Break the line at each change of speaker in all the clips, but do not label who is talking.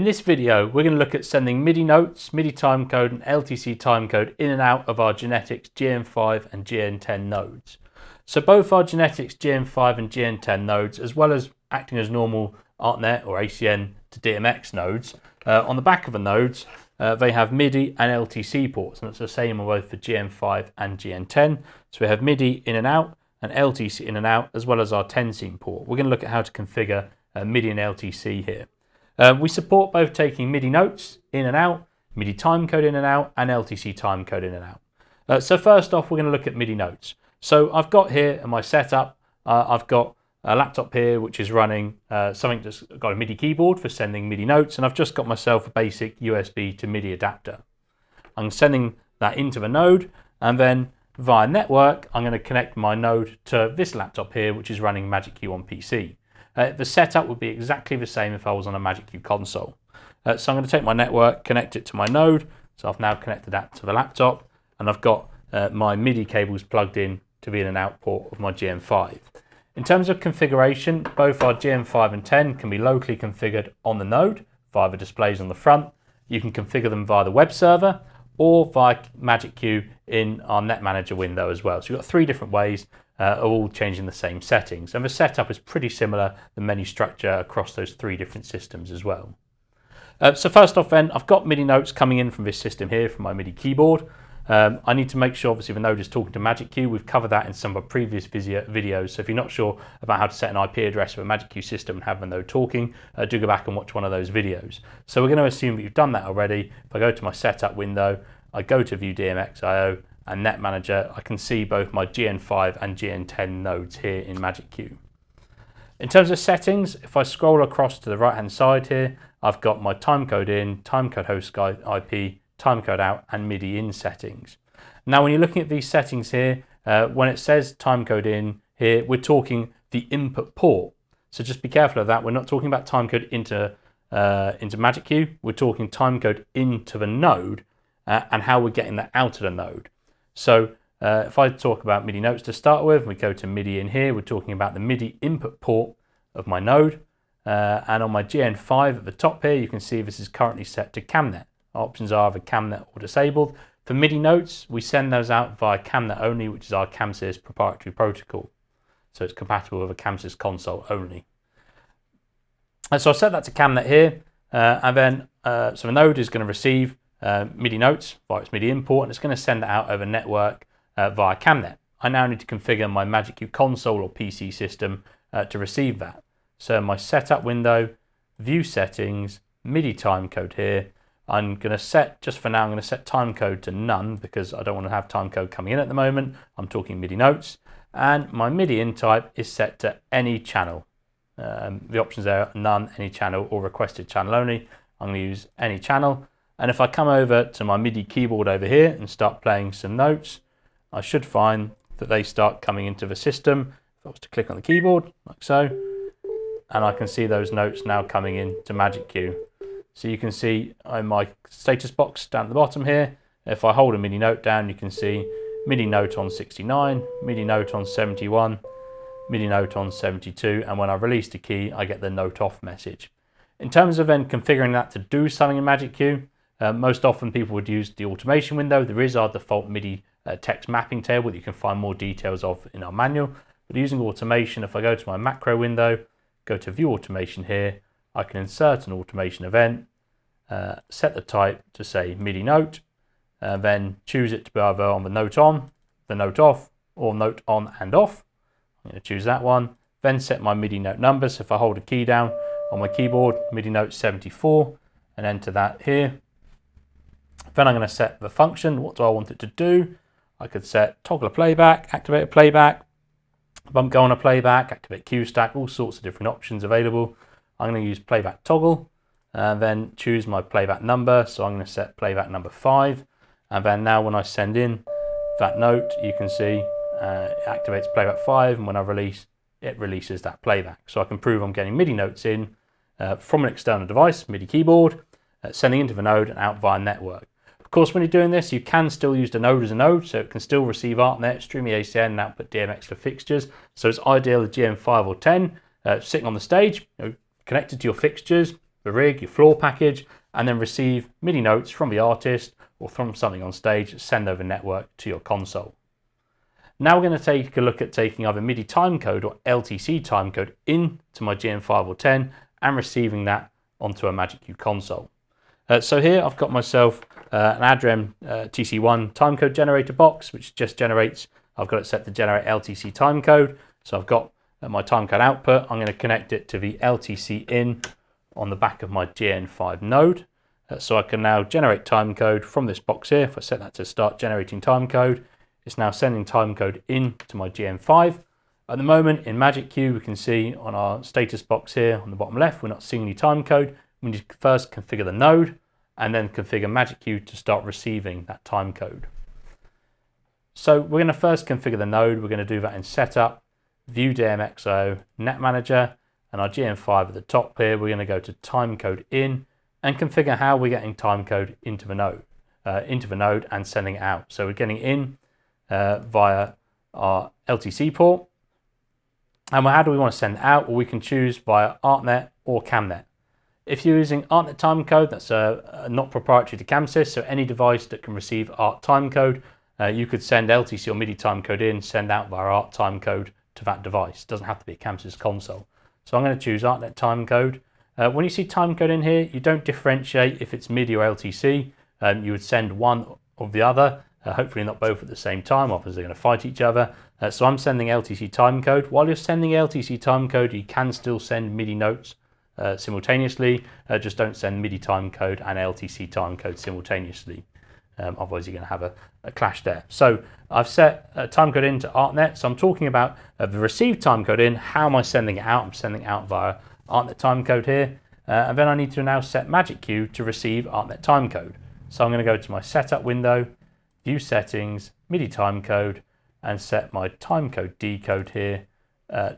In this video, we're going to look at sending MIDI notes, MIDI timecode and LTC timecode in and out of our GeNetix GN5 and GN10 nodes. So both our GeNetix GN5 and GN10 nodes, as well as acting as normal Art-Net or ACN to DMX nodes, on the back of the nodes, they have MIDI and LTC ports, and it's the same on both for GN5 and GN10. So we have MIDI in and out and LTC in and out, as well as our 10 scene port. We're going to look at how to configure MIDI and LTC here. We support both taking MIDI notes in and out, MIDI timecode in and out, and LTC timecode in and out. So first off, we're going to look at MIDI notes. So I've got here in my setup, I've got a laptop here which is running something that's got a MIDI keyboard for sending MIDI notes, and I've just got myself a basic USB to MIDI adapter. I'm sending that into the node, and then via network, I'm going to connect my node to this laptop here, which is running Magic Cue on PC. The setup would be exactly the same if I was on a Magic Cue console. So I'm going to take my network, connect it to my node. So I've now connected that to the laptop, and I've got my MIDI cables plugged in to the in and out port of my GN5. In terms of configuration, both our GN5 and 10 can be locally configured on the node via the displays on the front. You can configure them via the web server or via Magic Cue in our Net Manager window as well. So you've got three different ways of all changing the same settings. And the setup is pretty similar, the menu structure across those three different systems as well. So first off then, I've got MIDI notes coming in from this system here from my MIDI keyboard. I need to make sure obviously the node is talking to Magic Cue. We've covered that in some of our previous videos. So if you're not sure about how to set an IP address for a Magic Cue system and have the node talking, do go back and watch one of those videos. So we're going to assume that you've done that already. If I go to my setup window, I go to View DMX.io and Net Manager, I can see both my GN5 and GN10 nodes here in Magic Cue. In terms of settings, if I scroll across to the right hand side here, I've got my timecode in, timecode host IP, timecode out and MIDI in settings. Now when you're looking at these settings here, when it says timecode in here, we're talking the input port. So just be careful of that. We're not talking about timecode into Magic Cue. We're talking timecode into the node and how we're getting that out of the node. So if I talk about MIDI notes to start with, we go to MIDI in here, we're talking about the MIDI input port of my node. And on my GN5 at the top here, you can see this is currently set to CamNet. Options are either CamNet or disabled. For MIDI notes, we send those out via CamNet only, which is our CamSys proprietary protocol. So it's compatible with a CamSys console only. And so I've set that to CamNet here, and then so the node is going to receive MIDI notes via its MIDI import, and it's going to send it out over network via CamNet. I now need to configure my Magic Cue console or PC system to receive that. So in my setup window, view settings, MIDI timecode here, I'm going to set, just for now, I'm going to set timecode to none because I don't want to have timecode coming in at the moment. I'm talking MIDI notes, and my MIDI in type is set to any channel. The options there are none, any channel, or requested channel only. I'm going to use any channel. And if I come over to my MIDI keyboard over here and start playing some notes, I should find that they start coming into the system. If I was to click on the keyboard, like so, and I can see those notes now coming into Magic Cue. So you can see in my status box down at the bottom here, if I hold a MIDI note down, you can see MIDI note on 69, MIDI note on 71, MIDI note on 72, and when I release the key, I get the note off message. In terms of then configuring that to do something in Magic Cue, most often people would use the automation window. There is our default MIDI text mapping table that you can find more details of in our manual. But using automation, if I go to my macro window, go to view automation here, I can insert an automation event, set the type to say MIDI note, then choose it to be either on the note on, the note off, or note on and off. I'm going to choose that one, then set my MIDI note number. So if I hold a key down on my keyboard, MIDI note 74, and enter that here. Then I'm going to set the function. What do I want it to do? I could set toggle a playback, activate a playback, bump go on a playback, activate cue stack, all sorts of different options available. I'm going to use playback toggle and then choose my playback number. So I'm going to set playback number 5. And then now when I send in that note, you can see it activates playback 5. And when I release, it releases that playback. So I can prove I'm getting MIDI notes in from an external device, MIDI keyboard, sending into the node and out via network. Of course, when you're doing this, you can still use the node as a node, so it can still receive Art-Net, stream the ACN, and output DMX for fixtures. So it's ideal with GN5 or 10 sitting on the stage, connected to your fixtures, the rig, your floor package, and then receive MIDI notes from the artist or from something on stage, send over network to your console. Now we're going to take a look at taking either MIDI timecode or LTC timecode into my GN5 or 10 and receiving that onto a Magic Cue console. So here I've got myself an Adrem TC1 timecode generator box, which just generates, I've got it set to generate LTC timecode. So I've got my timecode output. I'm going to connect it to the LTC in on the back of my GN5 node. So I can now generate timecode from this box here. If I set that to start generating timecode, it's now sending timecode in to my GN5. At the moment in Magic Cue, we can see on our status box here on the bottom left, we're not seeing any timecode. We need to first configure the node and then configure Magic Cue to start receiving that timecode. So we're going to first configure the node. We're going to do that in Setup, View DMXO, Net Manager, and our GN5 at the top here. We're going to go to Timecode In and configure how we're getting timecode into the node and sending it out. So we're getting in via our LTC port. And how do we want to send it out? Well, we can choose via Art-Net or CamNet. If you're using Art-Net Timecode, that's not proprietary to CamSys, so any device that can receive Art Timecode, you could send LTC or MIDI timecode in, send out via Art Timecode to that device. It doesn't have to be a CamSys console. So I'm going to choose Art-Net Timecode. When you see timecode in here, you don't differentiate if it's MIDI or LTC. You would send one or the other, hopefully not both at the same time, obviously they're going to fight each other. So I'm sending LTC timecode. While you're sending LTC timecode, you can still send MIDI notes simultaneously. Just don't send MIDI timecode and LTC timecode simultaneously. Otherwise you're going to have a clash there. So I've set timecode into Art-Net. So I'm talking about the received timecode in. How am I sending it out? I'm sending it out via Art-Net timecode here. And then I need to now set Magic Cue to receive Art-Net timecode. So I'm going to go to my setup window, view settings, MIDI timecode, and set my timecode decode here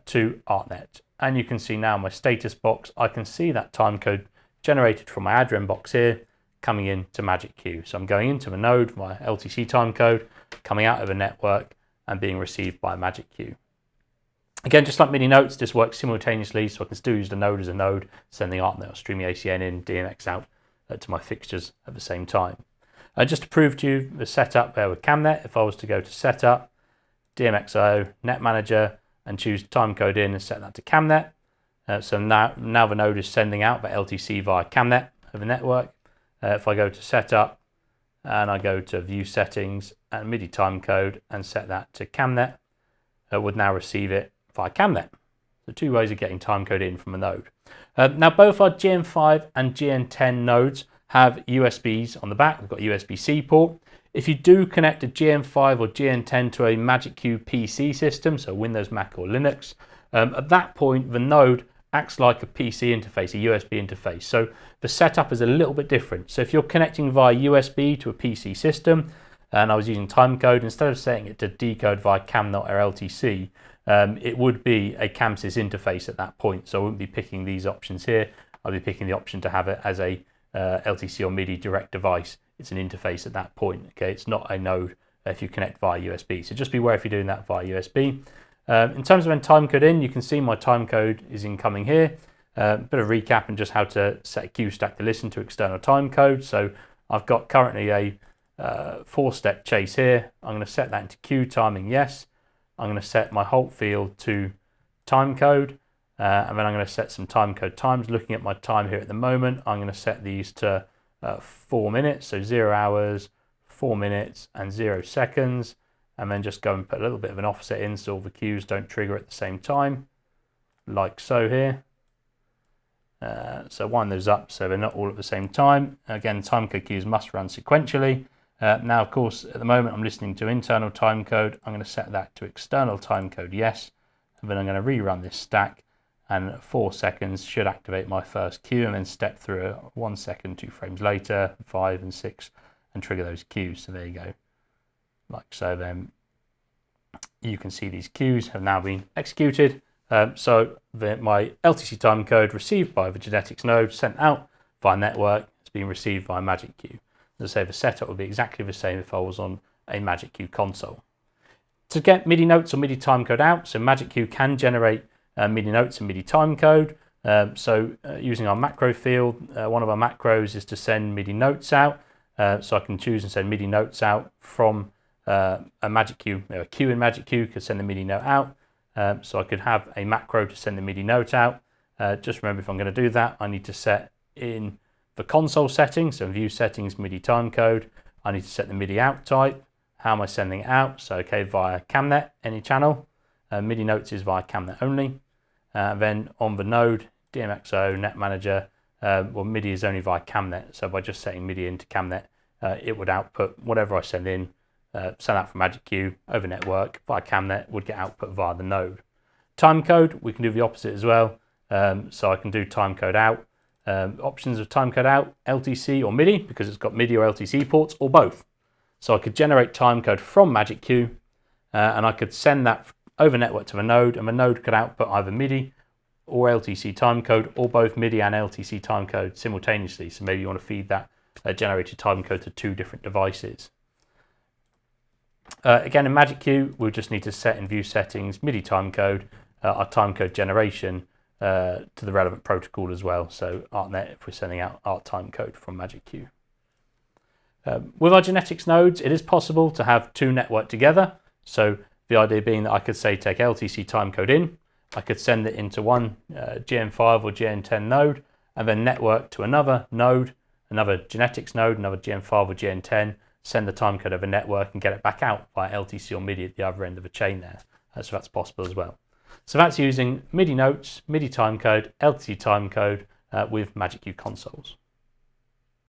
to Art-Net. And you can see now my status box, I can see that timecode generated from my Adrem box here coming into Magic Cue. So I'm going into the node, my LTC timecode, coming out of a network and being received by Magic Cue. Again, just like MIDI notes, this works simultaneously, so I can still use the node as a node, sending Art-Net or streaming ACN in, DMX out to my fixtures at the same time. Just to prove to you the setup there with CamNet, if I was to go to Setup, DMXO, Net Manager, and choose timecode in and set that to CamNet. So now the node is sending out the LTC via CamNet of the network. If I go to Setup and I go to View Settings and MIDI Timecode and set that to CamNet, it would now receive it via CamNet. So two ways of getting timecode in from a node. Now both our GN5 and GN10 nodes have USBs on the back. We've got a USB-C port. If you do connect a GN5 or GN10 to a Magic Cue PC system, so Windows, Mac or Linux, at that point the node acts like a PC interface, a USB interface. So the setup is a little bit different. So if you're connecting via USB to a PC system, and I was using timecode, instead of setting it to decode via CamNet or LTC, it would be a CamSys interface at that point. So I wouldn't be picking these options here. I'll be picking the option to have it as a LTC or MIDI direct device. It's an interface at that point. Okay, it's not a node if you connect via USB. So just be aware if you're doing that via USB. In terms of when timecode in, you can see my timecode is incoming here. Bit of recap and just how to set a cue stack to listen to external timecode. So I've got currently a 4-step chase here. I'm going to set that into cue timing, yes. I'm going to set my halt field to timecode, and then I'm going to set some timecode times. Looking at my time here at the moment, I'm going to set these to 4 minutes, so 0 hours, 4 minutes, and 0 seconds, and then just go and put a little bit of an offset in so all the cues don't trigger at the same time, like so here. So wind those up so they're not all at the same time. Again, timecode cues must run sequentially. Now, of course, at the moment I'm listening to internal timecode. I'm going to set that to external timecode, yes. And then I'm going to rerun this stack, and 4 seconds should activate my first cue, and then step through 1 second, 2 frames later, 5 and 6, and trigger those cues. So there you go, like so. Then you can see these cues have now been executed. So my LTC timecode received by the GeNetix node, sent out via network, has been received via Magic Cue. As I say, the setup would be exactly the same if I was on a Magic Cue console. To get MIDI notes or MIDI timecode out, so Magic Cue can generate MIDI notes and MIDI timecode. Using our macro field, one of our macros is to send MIDI notes out. So I can choose and send MIDI notes out from a Magic Cue. A cue in Magic Cue could send the MIDI note out. So I could have a macro to send the MIDI note out. Just remember, if I'm going to do that, I need to set in the console settings. So view settings, MIDI timecode. I need to set the MIDI out type. How am I sending it out? So okay, via CamNet, any channel. MIDI notes is via CamNet only. Then on the node, DMXO, Net Manager, well, MIDI is only via CamNet. So by just setting MIDI into CamNet, it would output whatever I send in, send out from Magic Cue over network via CamNet, would get output via the node. Timecode, we can do the opposite as well. So I can do timecode out. Options of timecode out, LTC or MIDI, because it's got MIDI or LTC ports, or both. So I could generate timecode from Magic Cue, and I could send that over network to the node, and the node could output either MIDI or LTC timecode, or both MIDI and LTC timecode simultaneously. So maybe you want to feed that generated timecode to two different devices. Again, in Magic Cue, we'll just need to set in view settings MIDI timecode, our timecode generation to the relevant protocol as well. So Art-Net, if we're sending out Art timecode from Magic Cue. With our GeNetix nodes, it is possible to have two network together. So the idea being that I could say take LTC timecode in, I could send it into one GN5 or GN10 node, and then network to another node, another GeNetix node, another GN5 or GN10, send the timecode over network and get it back out via LTC or MIDI at the other end of the chain there. So that's possible as well. So that's using MIDI notes, MIDI timecode, LTC timecode with Magic Cue consoles.